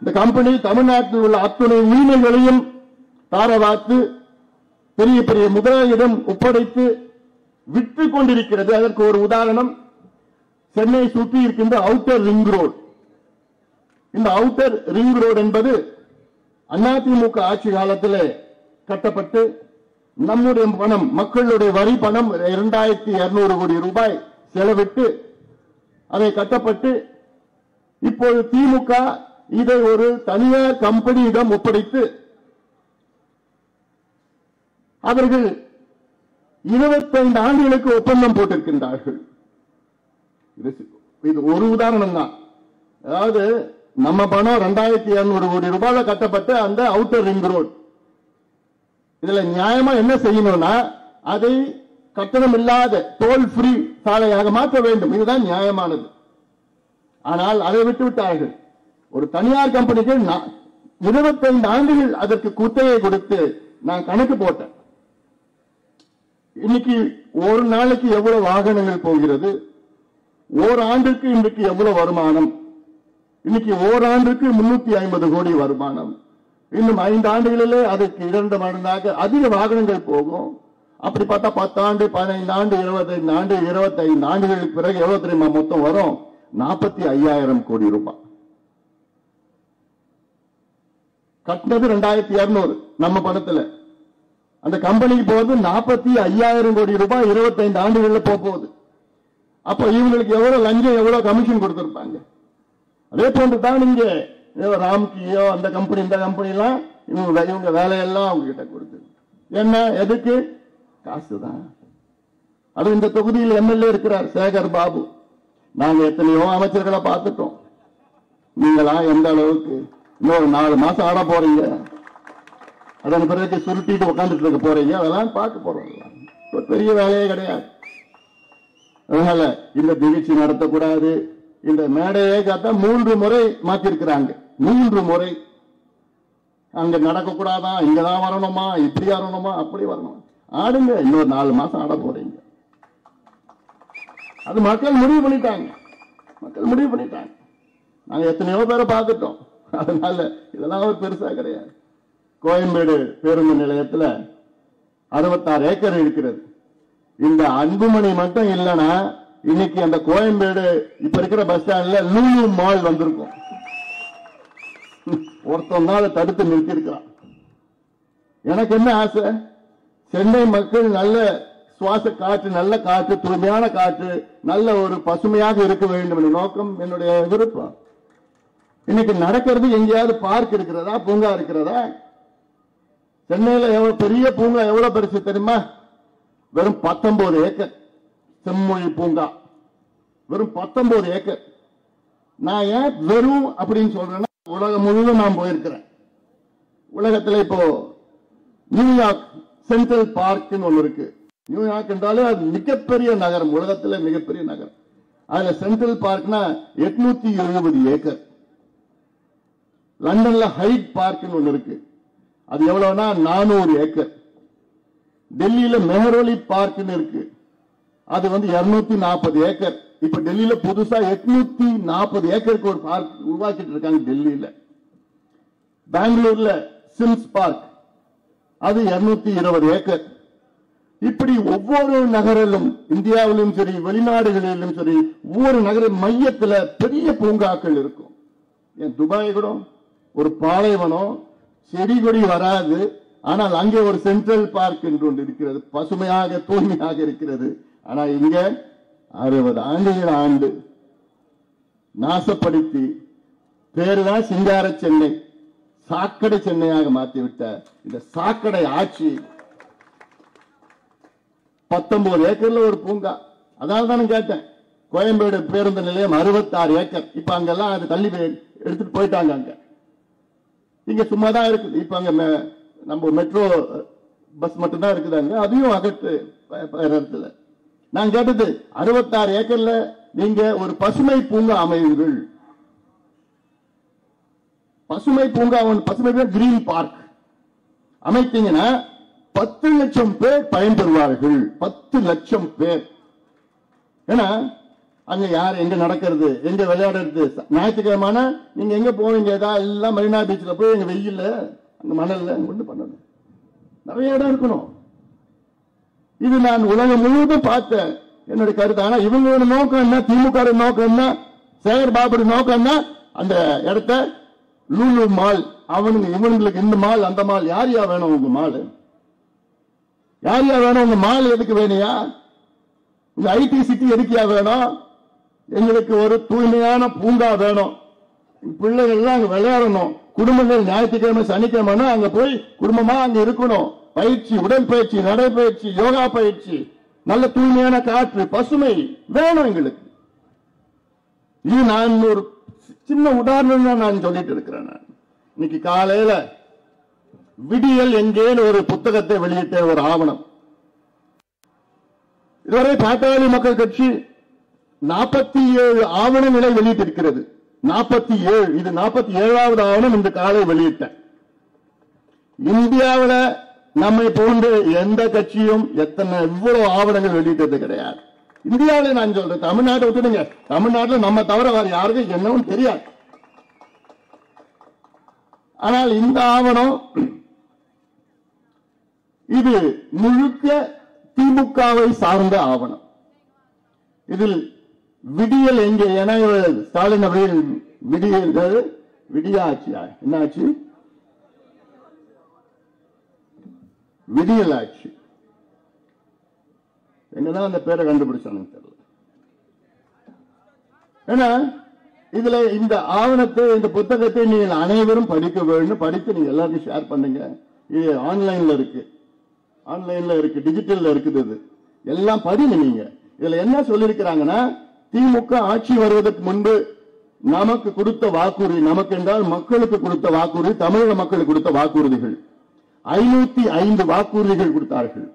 இந்த கம்பெனி தமிழ்நாட்டில் உள்ள அத்துணை உரிமைகளையும் தாரவாத்து பெரிய பெரிய முதலாளியிடம் ஒப்படைத்து விற்று கொண்டிருக்கிறது. அதற்கு ஒரு உதாரணம் சென்னை சுற்றி இருக்கின்ற அவுட்டர் ரிங் ரோடு. இந்த அவுட்டர் ரிங் ரோடு என்பது அதிமுக ஆட்சி காலத்தில் கட்டப்பட்டு நம்முடைய பணம், மக்களுடைய வரி பணம் 2200 கோடி ரூபாய் செலவிட்டு அதை கட்டப்பட்டு இப்போது திமுக இதை ஒரு தனியார் கம்பெனியிடம் ஒப்படைத்து அவர்கள் 25 ஆண்டுகளுக்கு ஒப்பந்தம் போட்டிருக்கின்றார்கள். இது ஒரு உதாரணம் தான். அதாவது நம்ம பணம் 2200 கோடி ரூபாயில கட்டப்பட்ட அந்த அவுட்டர் ரிங் ரோடு. இதுல நியாயமா என்ன செய்யணும்னா அதை கட்டணம் இல்லாத டோல் ஃப்ரீ சாலையாக மாற்ற வேண்டும். இதுதான் நியாயமானது. ஆனால் அதை விட்டு விட்டார்கள். ஒரு தனியார் கம்பெனிக்கு 25 ஆண்டுகள் அதற்கு குத்தகை கொடுத்து நான் கணக்கு போட்டேன். இன்னைக்கு ஒரு நாளைக்கு எவ்வளவு வாகனங்கள் போகிறது, ஓராண்டுக்கு இன்றைக்கு எவ்வளவு வருமானம், இன்னைக்கு ஓராண்டுக்கு 350 கோடி வருமானம். இன்னும் 5 ஆண்டுகளிலே அதுக்கு 2 மடங்காக அதிக வாகனங்கள் போகும். அப்படி பார்த்தா 10 ஆண்டு, 15 ஆண்டு, 25 ஆண்டு, 25 ஆண்டுகளுக்கு பிறகு எவ்வளவு தெரியுமா மொத்தம் வரும்? 45,000 கோடி ரூபாய். கட்டினது 2200 நம்ம பணத்துல. அந்த கம்பெனிக்கு போறது 45,000 கோடி ரூபாய் 25 ஆண்டுகளில் போகுது. அப்ப இவங்களுக்கு எவ்வளவு லஞ்சம், எவ்வளவு கமிஷன் கொடுத்திருப்பாங்க. அதே போன்று தான் இங்க ராம்கியோ அந்த கம்பெனி இந்த கம்பெனி எல்லாம் இவங்க வேலையெல்லாம் அவங்க கிட்ட கொடுத்து என்ன, எதுக்கு? காசுதான். அது இந்த தொகுதியில் எம்எல்ஏ இருக்கிறார் சேகர் பாபு. நாங்க எத்தனையோ அமைச்சர்களை பார்த்துட்டோம். நீங்களா எந்த அளவுக்கு இன்னொரு 4 மாசம் ஆட போறீங்க, அதன் பிறகு சுருட்டிட்டு உட்காந்துட்டு இருக்க போறீங்க, அதெல்லாம் பார்க்க போறோம். ஒரு பெரிய வேலையே கிடையாது. அதனால இந்த நிகழ்ச்சி நடத்தக்கூடாது. இந்த மேடையை காத்தா 3 முறை மாத்திருக்கிறாங்க. 3 முறை அங்க நடக்கக்கூடாதான், இங்கதான் வரணுமா, இப்படி வரணுமா, அப்படி வரணும். ஆடுங்க, இன்னொரு 4 மாசம் ஆட போறீங்க. அது மக்கள் முடிவு பண்ணிட்டாங்க. மக்கள் முடிவு பண்ணிட்டாங்க. நாங்க எத்தனையோ பேரை பார்த்துட்டோம். அதனால இதெல்லாம் ஒரு பெருசா கிடையாது. கோயம்பேடு பேருந்து நிலையத்தில் 66 ஏக்கர் இருக்கிறது. இந்த அன்புமணி மட்டும் இல்லைன்னா இன்னைக்கு அந்த கோயம்பேடு இப்ப இருக்கிற பஸ் ஸ்டாண்ட்ல லூலு மால் வந்திருக்கும். ஒருத்தன் தான் அதை தடுத்து நிறுத்தி இருக்கிறான். எனக்கு என்ன ஆசை, சென்னை மக்கள் நல்ல சுவாச காற்று, நல்ல காற்று, தூய்மையான காற்று, நல்ல ஒரு பசுமையாக இருக்க வேண்டும் என்ற நோக்கம் என்னுடைய விருப்பம். இன்னைக்கு நடக்கிறது எங்கேயாவது பார்க் இருக்கிறதா, பூங்கா இருக்கிறதா? சென்னையில எவ்வளவு பெரிய பூங்கா, எவ்வளவு பெருசு தெரியுமா? வெறும் 19 ஏக்கர் செம்மொழி பூங்கா, வெறும் 19 ஏக்கர். நான் ஏன் வெறும் அப்படின்னு சொல்றேன்னா, உலகம் முழுவதும் நான் போயிருக்கிறேன். உலகத்தில் இப்போ நியூயார்க் சென்ட்ரல் பார்க் ஒன்று இருக்கு. நியூயார்க் என்றாலே அது மிகப்பெரிய நகரம், உலகத்தில் மிகப்பெரிய நகரம். அதுல சென்ட்ரல் பார்க்னா 870 ஏக்கர். லண்டன்ல ஹைட் பார்க் ஒன்று இருக்கு, அது எவ்வளவுனா 400 ஏக்கர். டெல்லியில மெஹரோலி பார்க் இருக்கு, அது 240 ஏக்கர். இப்ப டெல்லியில புதுசா 840 ஏக்கருக்கு ஒரு பார்க் உருவாக்கிட்டு இருக்காங்க டெல்லியில. பெங்களூர்ல சிம்ஸ் பார்க், அது 220 ஏக்கர். இப்படி ஒவ்வொரு நகரிலும், இந்தியாவிலும் சரி வெளிநாடுகளிலும் சரி, ஒவ்வொரு நகர மையத்துல பெரிய பூங்காக்கள் இருக்கும். ஏன் துபாய் கூட ஒரு பாலைவனம், செடி கொடி வராது, ஆனால் அங்கே ஒரு சென்ட்ரல் பார்க் என்று ஒன்று இருக்கிறது, பசுமையாக தூய்மையாக இருக்கிறது. ஆனா இங்க 60 ஆண்டுகள் ஆண்டு நாசப்படுத்தி பேருதான் சிங்கார சென்னை, சாக்கடை சென்னையாக மாற்றிவிட்ட இந்த சாக்கடை ஆட்சி. 19 ஏக்கர்ல ஒரு பூங்கா. அதாவது தான் கேட்டேன், கோயம்பேடு பேருந்து நிலையம் 66 ஏக்கர். இப்ப அங்கெல்லாம் அது தள்ளி எடுத்துட்டு போயிட்டாங்க. அங்க இங்க சும்மா தான் இருக்குது. இப்ப அங்க நம்ம மெட்ரோ பஸ் மட்டும் தான் இருக்குது. அங்க அதையும் அகற்று இடத்துல. நான் கேட்டது 66 ஏக்கர்ல நீங்க ஒரு பசுமை பூங்கா அமைவீர்கள். பசுமை பூங்கா, பசுமை கிரீன் பார்க் அமைத்தீங்கன்னா 10 லட்சம் பேர் பயன்பெறுவார்கள். 10 லட்சம் பேர். ஏன்னா அங்க யார் எங்க நடக்கிறது, எங்க விளையாடுறது, ஞாயிற்றுக்கிழமான நீங்க எங்க போவீங்க, எல்லாம் மெரினா பீச்ல போய் எங்க வெயில்ல அங்க மணல்ல கொண்டு பண்ணணும். நிறைய இடம் இருக்கணும். இது நான் உலகம் முழுவதும் பார்த்தேன். என்னுடைய கருத்து. ஆனா இவங்களோட நோக்கம் என்ன, திமுக நோக்கம் என்ன, சேகர் பாபு நோக்கம் என்ன, அந்த இடத்த லூலு மால், இவங்களுக்கு இந்த மால் அந்த மால், யாரியா வேணும் உங்க மால், யாரியா வேணும் உங்க மால், எதுக்கு வேணையா உங்க ஐடி சிட்டி எதுக்கியா வேணும், எங்களுக்கு ஒரு தூய்மையான பூங்கா வேணும், பிள்ளைகள் எல்லாம் அங்க விளையாடணும், குடும்பங்கள் ஞாயிற்றுக்கிழமை சனிக்கிழமை அங்க போய் குடும்பமா அங்க இருக்கணும், பயிற்சி, உடற்பயிற்சி, நடைபயிற்சி, யோகா பயிற்சி, நல்ல தூய்மையான காற்று, பசுமை வேணும் எங்களுக்கு. இது நான் ஒரு சின்ன உதாரணம் தான் நான் சொல்லிட்டு இருக்கிறேன். இன்னைக்கு காலையில விடியல் எங்கேன்னு ஒரு புத்தகத்தை வெளியிட்ட ஒரு ஆவணம். இதுவரை பாட்டாளி மக்கள் கட்சி 47 ஆவணங்களை வெளியிட்டிருக்கிறது. 47, இது 47வது ஆவணம் இந்த காலை வெளியிட்டேன். இந்தியாவில் நம்மை போன்று எந்த கட்சியும் இவ்வளவு ஆவணங்கள் வெளியிட்டது கிடையாது. இந்தியாவில் நான் சொல்றேன், தமிழ்நாட்டை விட்டுடுங்க, தமிழ்நாட்டில் நம்ம தவிர வேற யாருக்கும் என்னவும் தெரியாது. ஆனால் இந்த ஆவணம் இது முழுக்க திமுகவை சார்ந்த ஆவணம். இதில் விடியல் எங்கே, என ஸ்டாலின் அவர்கள் விடியாட்சியா என்ன ஆச்சு, விடியல் ஆட்சி, எங்கதான் அந்த பேரை கண்டுபிடிச்சானு தெரியல. ஏன்னா இதுல இந்த ஆவணத்தை, இந்த புத்தகத்தை நீங்கள் அனைவரும் படிக்க வேண்டும். படித்து நீங்க எல்லாருக்கும் ஷேர் பண்ணுங்க. இது ஆன்லைன்ல இருக்கு, டிஜிட்டல்ல இருக்குது. இது எல்லாம் படிங்க. நீங்க இதுல என்ன சொல்லிருக்கிறாங்கன்னா, திமுக ஆட்சி வருவதற்கு முன்பு நமக்கு கொடுத்த வாக்குறுதி, நமக்கு என்றால் மக்களுக்கு கொடுத்த வாக்குறுதி, தமிழக மக்களுக்கு கொடுத்த வாக்குறுதிகள் 505 வாக்குறுதிகள் கொடுத்தார்கள்.